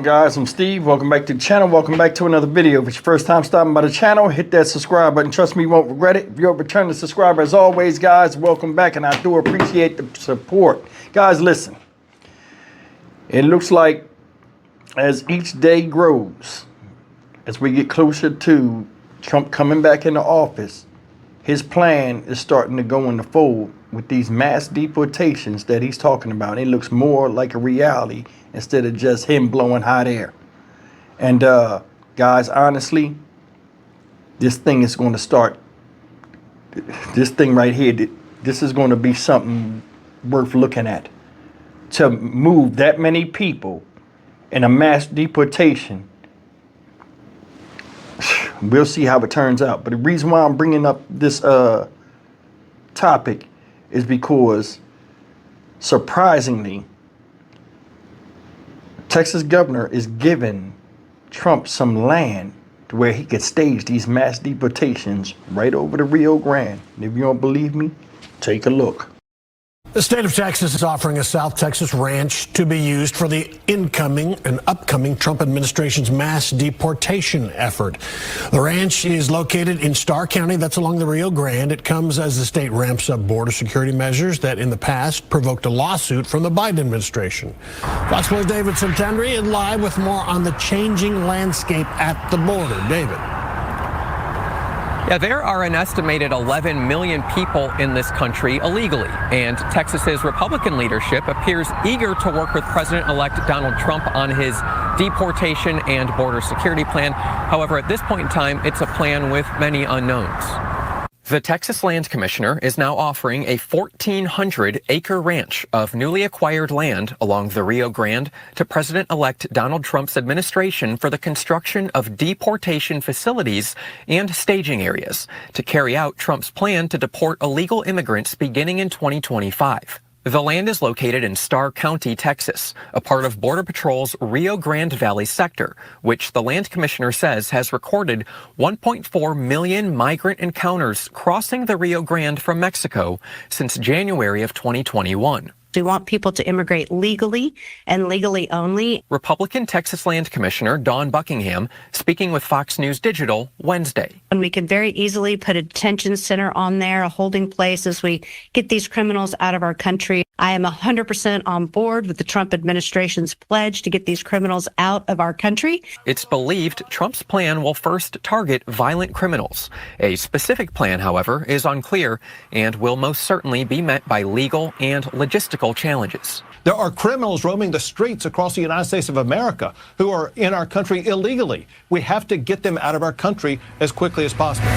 Guys, I'm Steve. Welcome back to the channel. Welcome back to another video. If it's your first time stopping by the channel, hit that subscribe button. Trust me, you won't regret it. If you're a returning subscriber, as always, guys, welcome back, and I do appreciate the support. Guys, listen. It looks like as each day grows, as we get closer to Trump coming back into office, his plan is starting to go in the fold with these mass deportations that he's talking about. It looks more like a reality instead of just him blowing hot air. And guys, honestly, this thing is going to start, this thing right here, this is going to be something worth looking at. To move that many people in a mass deportation, we'll see how it turns out. But the reason why I'm bringing up this topic is because, surprisingly, Texas governor is giving Trump some land to where he could stage these mass deportations right over the Rio Grande. And if you don't believe me, take a look. The state of Texas is offering a South Texas ranch to be used for the incoming and upcoming Trump administration's mass deportation effort. The ranch is located in Starr County, that's along the Rio Grande. It comes as the state ramps up border security measures that in the past provoked a lawsuit from the Biden administration. Fox 4's David Santandri is live with more on the changing landscape at the border. David. Yeah, there are an estimated 11 million people in this country illegally, and Texas's Republican leadership appears eager to work with President-elect Donald Trump on his deportation and border security plan. However, at this point in time, it's a plan with many unknowns. The Texas Land Commissioner is now offering a 1,400-acre ranch of newly acquired land along the Rio Grande to President-elect Donald Trump's administration for the construction of deportation facilities and staging areas to carry out Trump's plan to deport illegal immigrants beginning in 2025. The land is located in Starr County, Texas, a part of Border Patrol's Rio Grande Valley sector, which the Land Commissioner says has recorded 1.4 million migrant encounters crossing the Rio Grande from Mexico since January of 2021. We want people to immigrate legally and legally only. Republican Texas Land Commissioner Dawn Buckingham speaking with Fox News Digital Wednesday. And we can very easily put a detention center on there, a holding place as we get these criminals out of our country. I am 100% on board with the Trump administration's pledge to get these criminals out of our country. It's believed Trump's plan will first target violent criminals. A specific plan, however, is unclear and will most certainly be met by legal and logistical challenges. There are criminals roaming the streets across the United States of America who are in our country illegally. We have to get them out of our country as quickly as possible.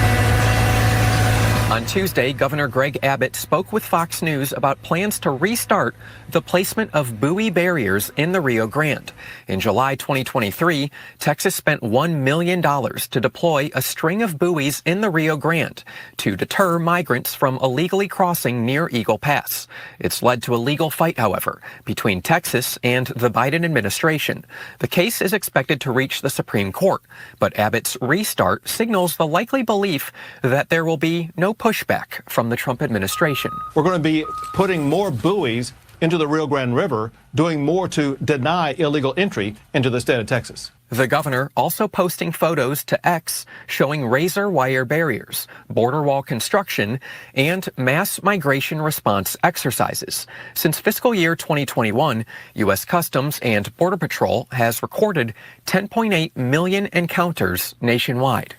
On Tuesday, Governor Greg Abbott spoke with Fox News about plans to restart the placement of buoy barriers in the Rio Grande. In July 2023, Texas spent $1 million to deploy a string of buoys in the Rio Grande to deter migrants from illegally crossing near Eagle Pass. It's led to a legal fight, however, between Texas and the Biden administration. The case is expected to reach the Supreme Court, but Abbott's restart signals the likely belief that there will be no pushback from the Trump administration. We're going to be putting more buoys into the Rio Grande River, doing more to deny illegal entry into the state of Texas. The governor also posting photos to X showing razor wire barriers, border wall construction, and mass migration response exercises. Since fiscal year 2021, U.S. Customs and Border Patrol has recorded 10.8 million encounters nationwide.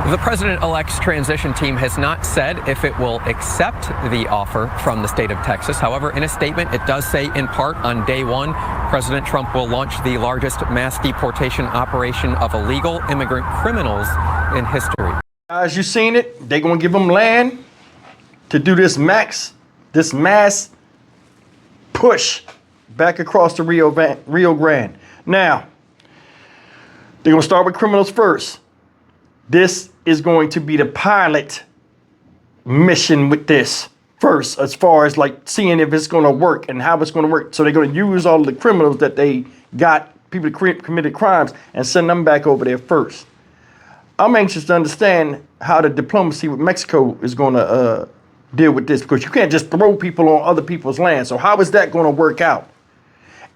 The president-elect's transition team has not said if it will accept the offer from the state of Texas. However, in a statement, it does say, in part, on day one, President Trump will launch the largest mass deportation operation of illegal immigrant criminals in history. Guys, you seen it. They're going to give them land to do this mass push back across the Rio Grande. Now, they're going to start with criminals first. This is going to be the pilot mission with this first, as far as like seeing if it's going to work and how it's going to work. So they're going to use all the criminals that they got, people that committed crimes, and send them back over there first. I'm anxious to understand how the diplomacy with Mexico is going to deal with this, because you can't just throw people on other people's land. So how is that going to work out?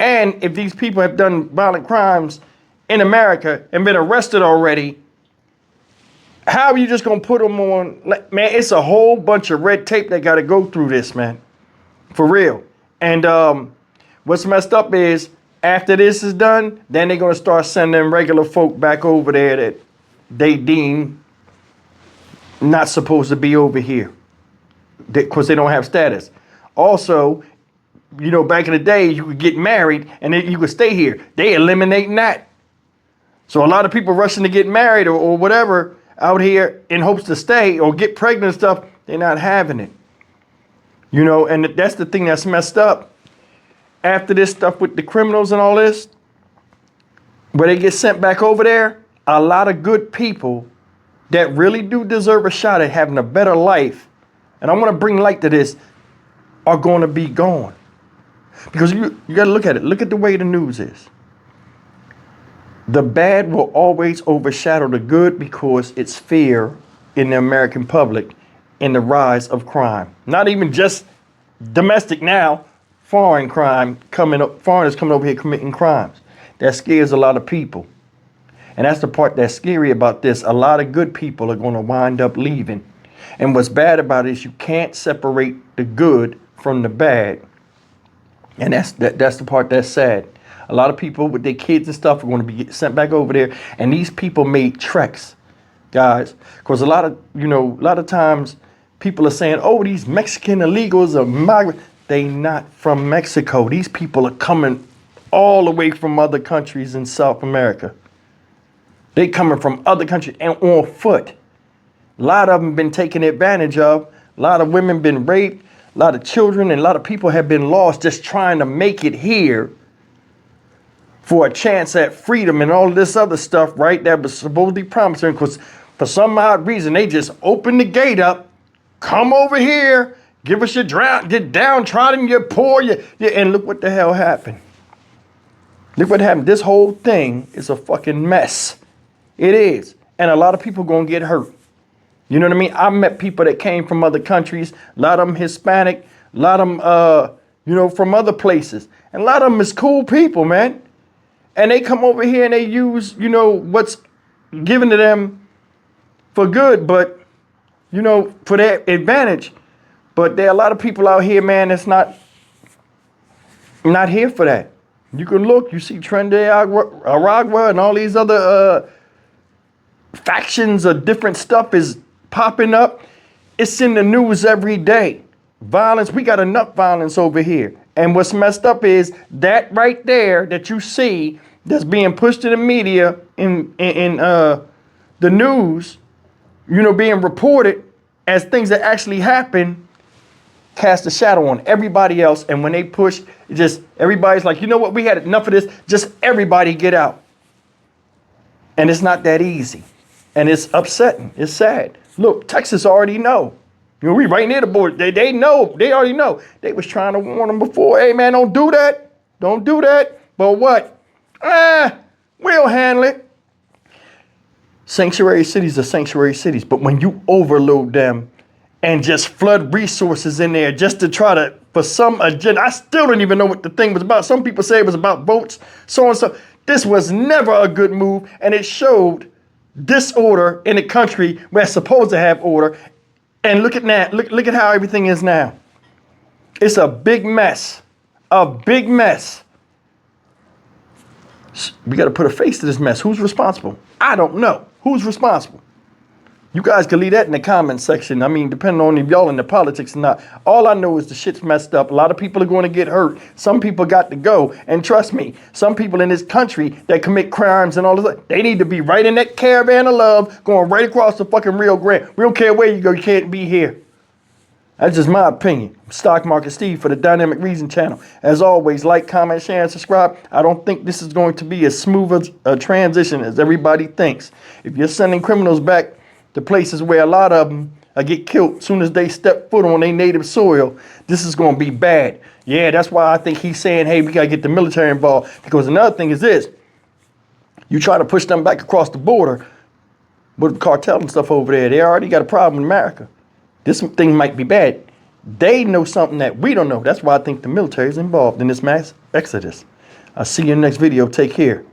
And if these people have done violent crimes in America and been arrested already, how are you just gonna put them on? Like, man, it's a whole bunch of red tape that got to go through this, man, for real. And what's messed up is after this is done, then they're gonna start sending regular folk back over there that they deem not supposed to be over here because they don't have status. Also, you know, back in the day, you could get married and then you could stay here. They eliminating that. So a lot of people rushing to get married or whatever out here in hopes to stay or get pregnant and stuff, they're not having it. You know, and that's the thing that's messed up. After this stuff with the criminals and all this, where they get sent back over there, a lot of good people that really do deserve a shot at having a better life, and I want to bring light to this, are going to be gone. Because you got to look at it. Look at the way the news is. The bad will always overshadow the good because it's fear in the American public in the rise of crime. Not even just domestic now, foreign crime coming up, foreigners coming over here committing crimes. That scares a lot of people. And that's the part that's scary about this. A lot of good people are going to wind up leaving. And what's bad about it is you can't separate the good from the bad. And that's the part that's sad. A lot of people with their kids and stuff are going to be sent back over there. And these people made treks, guys. Because a lot of times people are saying, oh, these Mexican illegals are migrants. They not from Mexico. These people are coming all the way from other countries in South America. They coming from other countries and on foot. A lot of them been taken advantage of. A lot of women been raped. A lot of children and a lot of people have been lost just trying to make it here for a chance at freedom and all this other stuff, right? That was supposedly promising because for some odd reason, they just opened the gate up, come over here, give us your get downtrodden, you're poor, and look what the hell happened. Look what happened. This whole thing is a fucking mess. It is. And a lot of people gonna get hurt. You know what I mean? I met people that came from other countries, a lot of them Hispanic, a lot of them, from other places. And a lot of them is cool people, man. And they come over here and they use, what's given to them for good, but, for their advantage. But there are a lot of people out here, man, that's not here for that. You can look, you see Aragua and all these other factions of different stuff is popping up. It's in the news every day. Violence, we got enough violence over here. And what's messed up is that right there that you see that's being pushed to the media in the news, being reported as things that actually happen, cast a shadow on everybody else. And when they push, everybody's like, you know what, we had enough of this. Just everybody get out. And it's not that easy. And it's upsetting. It's sad. Look, Texas already know. We right near the border. They know. They already know. They was trying to warn them before. Hey, man, don't do that. Don't do that. But what? We'll handle it. Sanctuary cities are sanctuary cities. But when you overload them and just flood resources in there just to try to, for some agenda, I still don't even know what the thing was about. Some people say it was about votes, so and so. This was never a good move. And it showed disorder in a country where it's supposed to have order. And look at that. Look at how everything is now. It's a big mess. A big mess. We got to put a face to this mess. Who's responsible? I don't know. Who's responsible? You guys can leave that in the comment section. I mean, depending on if y'all into politics or not. All I know is the shit's messed up. A lot of people are going to get hurt. Some people got to go. And trust me, some people in this country that commit crimes and all this, they need to be right in that caravan of love going right across the fucking Rio Grande. We don't care where you go. You can't be here. That's just my opinion. Stock Market Steve for the Dynamic Reason channel. As always, like, comment, share, and subscribe. I don't think this is going to be as smooth a transition as everybody thinks. If you're sending criminals back to places where a lot of them get killed as soon as they step foot on their native soil, this is going to be bad. Yeah, that's why I think he's saying, hey, we got to get the military involved. Because another thing is this. You try to push them back across the border with the cartel and stuff over there. They already got a problem in America. This thing might be bad. They know something that we don't know. That's why I think the military is involved in this mass exodus. I'll see you in the next video. Take care.